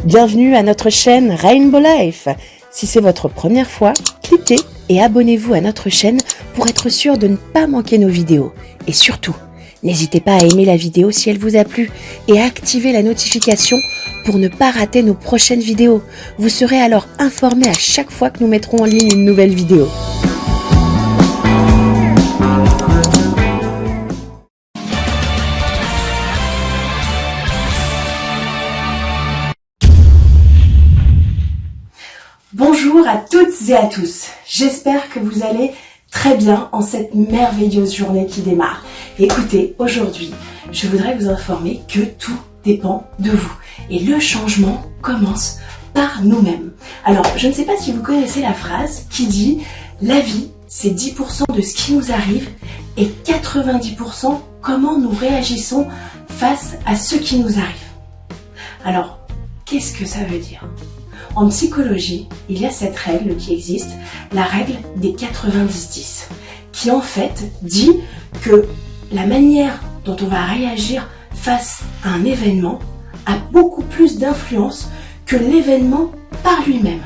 Bienvenue à notre chaîne Rainbow Life. Si c'est votre première fois, cliquez et abonnez-vous à notre chaîne pour être sûr de ne pas manquer nos vidéos. Et surtout, n'hésitez pas à aimer la vidéo si elle vous a plu et à activer la notification pour ne pas rater nos prochaines vidéos. Vous serez alors informé à chaque fois que nous mettrons en ligne une nouvelle vidéo. Bonjour à toutes et à tous, j'espère que vous allez très bien en cette merveilleuse journée qui démarre. Écoutez, aujourd'hui, je voudrais vous informer que tout dépend de vous et le changement commence par nous-mêmes. Alors, je ne sais pas si vous connaissez la phrase qui dit « La vie, c'est 10% de ce qui nous arrive et 90% comment nous réagissons face à ce qui nous arrive. » Alors, qu'est-ce que ça veut dire ? En psychologie, il y a cette règle qui existe, la règle des 90-10, qui en fait dit que la manière dont on va réagir face à un événement a beaucoup plus d'influence que l'événement par lui-même.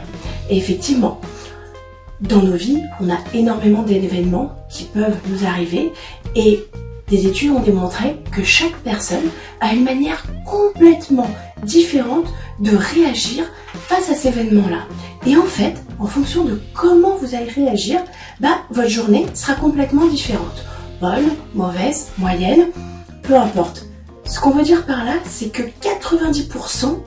Et effectivement, dans nos vies, on a énormément d'événements qui peuvent nous arriver et des études ont démontré que chaque personne a une manière complètement différente de réagir face à ces événements-là. Et en fait, en fonction de comment vous allez réagir, votre journée sera complètement différente. Bonne, mauvaise, moyenne, peu importe. Ce qu'on veut dire par là, c'est que 90%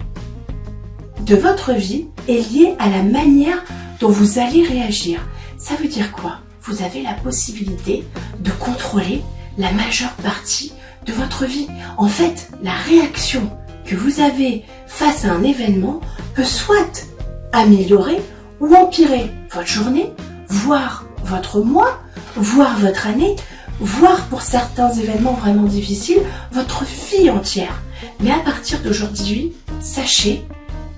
de votre vie est lié à la manière dont vous allez réagir. Ça veut dire quoi ? Vous avez la possibilité de contrôler la majeure partie de votre vie. En fait, la réaction que vous avez face à un événement peut soit améliorer ou empirer votre journée, voire votre mois, voire votre année, voire pour certains événements vraiment difficiles, votre vie entière. Mais à partir d'aujourd'hui, sachez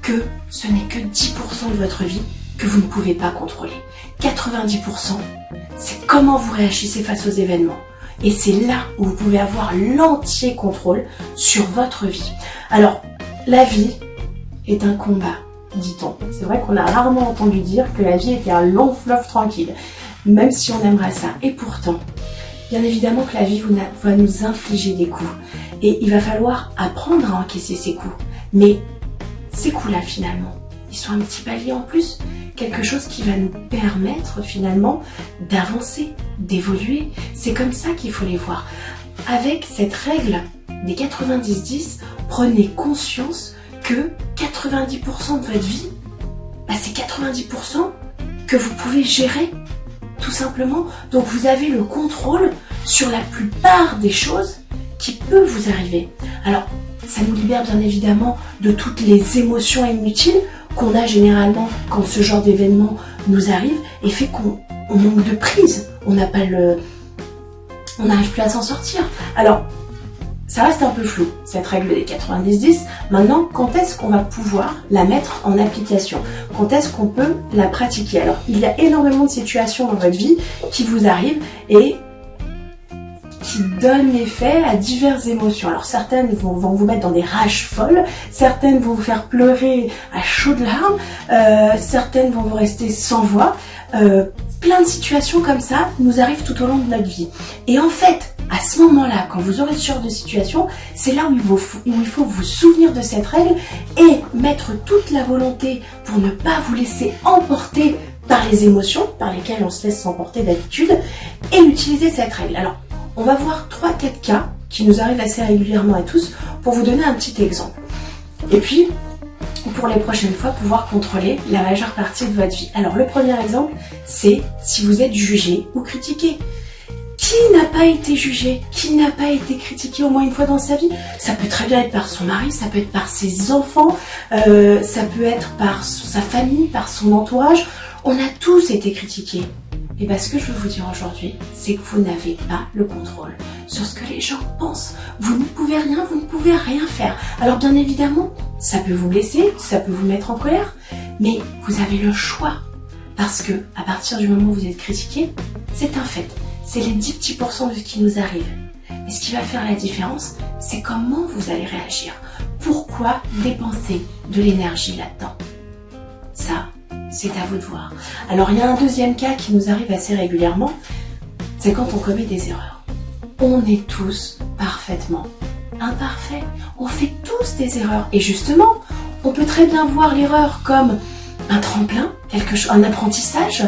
que ce n'est que 10% de votre vie que vous ne pouvez pas contrôler. 90%, c'est comment vous réagissez face aux événements. Et c'est là où vous pouvez avoir l'entier contrôle sur votre vie. Alors, la vie est un combat, dit-on. C'est vrai qu'on a rarement entendu dire que la vie était un long fleuve tranquille, même si on aimerait ça. Et pourtant, bien évidemment que la vie va nous infliger des coups. Et il va falloir apprendre à encaisser ces coups. Mais ces coups-là, finalement, ils sont un petit palier en plus. Quelque chose qui va nous permettre finalement d'avancer, d'évoluer. C'est comme ça qu'il faut les voir. Avec cette règle des 90-10, prenez conscience que 90% de votre vie, c'est 90% que vous pouvez gérer, tout simplement. Donc vous avez le contrôle sur la plupart des choses qui peuvent vous arriver. Alors, ça nous libère bien évidemment de toutes les émotions inutiles qu'on a généralement quand ce genre d'événement nous arrive et fait qu'on manque de prise. On n'arrive plus à s'en sortir. Alors, ça reste un peu flou, cette règle des 90-10. Maintenant, quand est-ce qu'on va pouvoir la mettre en application ? Quand est-ce qu'on peut la pratiquer ? Alors, il y a énormément de situations dans votre vie qui vous arrivent et qui donnent l'effet à diverses émotions. Alors certaines vont vous mettre dans des rages folles, certaines vont vous faire pleurer à chaudes larmes, certaines vont vous rester sans voix. Plein de situations comme ça nous arrivent tout au long de notre vie. Et en fait, à ce moment-là, quand vous aurez ce genre de situation, c'est là où il faut vous souvenir de cette règle et mettre toute la volonté pour ne pas vous laisser emporter par les émotions, par lesquelles on se laisse s'emporter d'habitude, et utiliser cette règle. Alors, on va voir 3-4 cas qui nous arrivent assez régulièrement à tous pour vous donner un petit exemple. Et puis, pour les prochaines fois, pouvoir contrôler la majeure partie de votre vie. Alors, le premier exemple, c'est si vous êtes jugé ou critiqué. Qui n'a pas été jugé? Qui n'a pas été critiqué au moins une fois dans sa vie? Ça peut très bien être par son mari, ça peut être par ses enfants, ça peut être par sa famille, par son entourage. On a tous été critiqués. Et ce que je veux vous dire aujourd'hui, c'est que vous n'avez pas le contrôle sur ce que les gens pensent. Vous ne pouvez rien, vous ne pouvez rien faire. Alors bien évidemment, ça peut vous blesser, ça peut vous mettre en colère, mais vous avez le choix. Parce que à partir du moment où vous êtes critiqué, c'est un fait. C'est les 10 petits pourcents de ce qui nous arrive. Mais ce qui va faire la différence, c'est comment vous allez réagir. pourquoi dépenser de l'énergie là-dedans? Ça, c'est à vous de voir. Alors, il y a un deuxième cas qui nous arrive assez régulièrement, c'est quand on commet des erreurs. On est tous parfaitement imparfaits. On fait tous des erreurs. Et justement, on peut très bien voir l'erreur comme un tremplin, un apprentissage,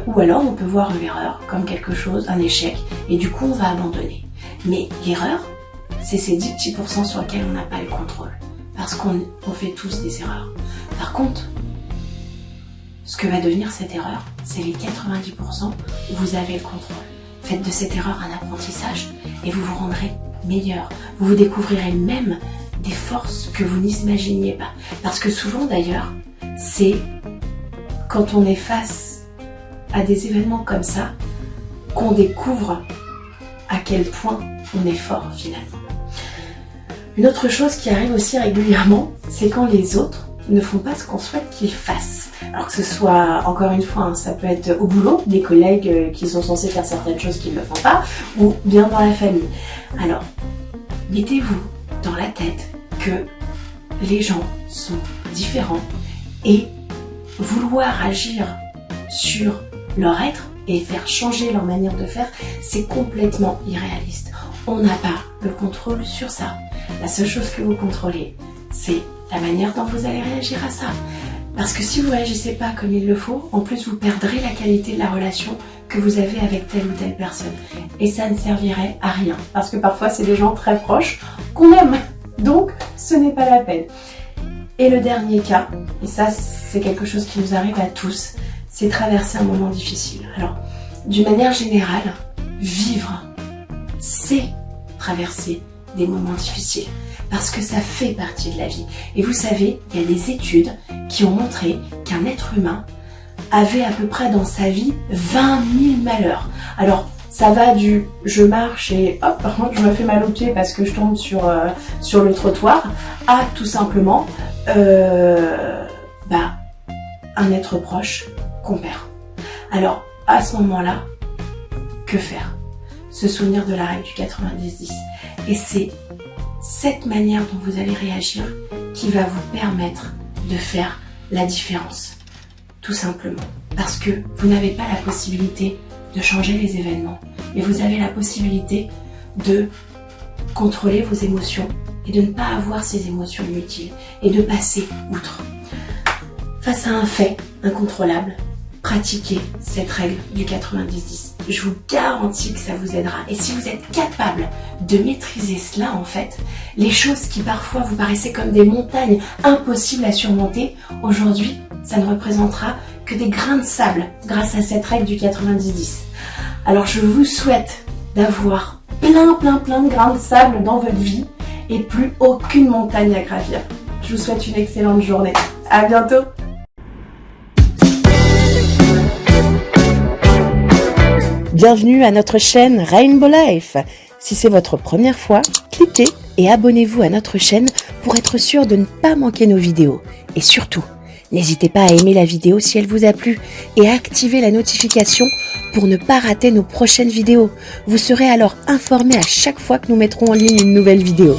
ou alors on peut voir l'erreur comme quelque chose, un échec, et du coup on va abandonner. Mais l'erreur, c'est ces 10 petits pourcents sur lesquels on n'a pas le contrôle, parce qu'on fait tous des erreurs. Par contre, ce que va devenir cette erreur, c'est les 90% où vous avez le contrôle. Faites de cette erreur un apprentissage et vous vous rendrez meilleur. Vous vous découvrirez même des forces que vous n'imaginiez pas. Parce que souvent d'ailleurs, c'est quand on est face à des événements comme ça qu'on découvre à quel point on est fort finalement. Une autre chose qui arrive aussi régulièrement, c'est quand les autres ne font pas ce qu'on souhaite qu'ils fassent. Alors que ce soit, encore une fois, ça peut être au boulot, des collègues qui sont censés faire certaines choses qu'ils ne font pas, ou bien dans la famille. Alors, mettez-vous dans la tête que les gens sont différents et vouloir agir sur leur être et faire changer leur manière de faire, c'est complètement irréaliste. On n'a pas le contrôle sur ça. La seule chose que vous contrôlez, c'est la manière dont vous allez réagir à ça. Parce que si vous ne réagissez pas comme il le faut, en plus vous perdrez la qualité de la relation que vous avez avec telle ou telle personne. Et ça ne servirait à rien. Parce que parfois c'est des gens très proches qu'on aime. Donc ce n'est pas la peine. Et le dernier cas, et ça c'est quelque chose qui nous arrive à tous, c'est traverser un moment difficile. Alors, d'une manière générale, vivre, c'est traverser des moments difficiles. Parce que ça fait partie de la vie. Et vous savez, il y a des études qui ont montré qu'un être humain avait à peu près dans sa vie 20 000 malheurs. Alors, ça va du je marche et hop, par contre je me fais mal au pied parce que je tombe sur le trottoir, à tout simplement un être proche qu'on perd. Alors, à ce moment-là, que faire? Se souvenir de la règle du 90-10. Et c'est cette manière dont vous allez réagir qui va vous permettre de faire la différence. Tout simplement. Parce que vous n'avez pas la possibilité de changer les événements, mais vous avez la possibilité de contrôler vos émotions et de ne pas avoir ces émotions inutiles et de passer outre. Face à un fait incontrôlable, pratiquez cette règle du 90-10. Je vous garantis que ça vous aidera. Et si vous êtes capable de maîtriser cela, en fait, les choses qui parfois vous paraissaient comme des montagnes impossibles à surmonter, aujourd'hui, ça ne représentera que des grains de sable grâce à cette règle du 90-10. Alors je vous souhaite d'avoir plein de grains de sable dans votre vie et plus aucune montagne à gravir. Je vous souhaite une excellente journée. À bientôt. Bienvenue à notre chaîne Rainbow Life. Si c'est votre première fois, cliquez et abonnez-vous à notre chaîne pour être sûr de ne pas manquer nos vidéos. Et surtout, n'hésitez pas à aimer la vidéo si elle vous a plu et à activer la notification pour ne pas rater nos prochaines vidéos. Vous serez alors informé à chaque fois que nous mettrons en ligne une nouvelle vidéo.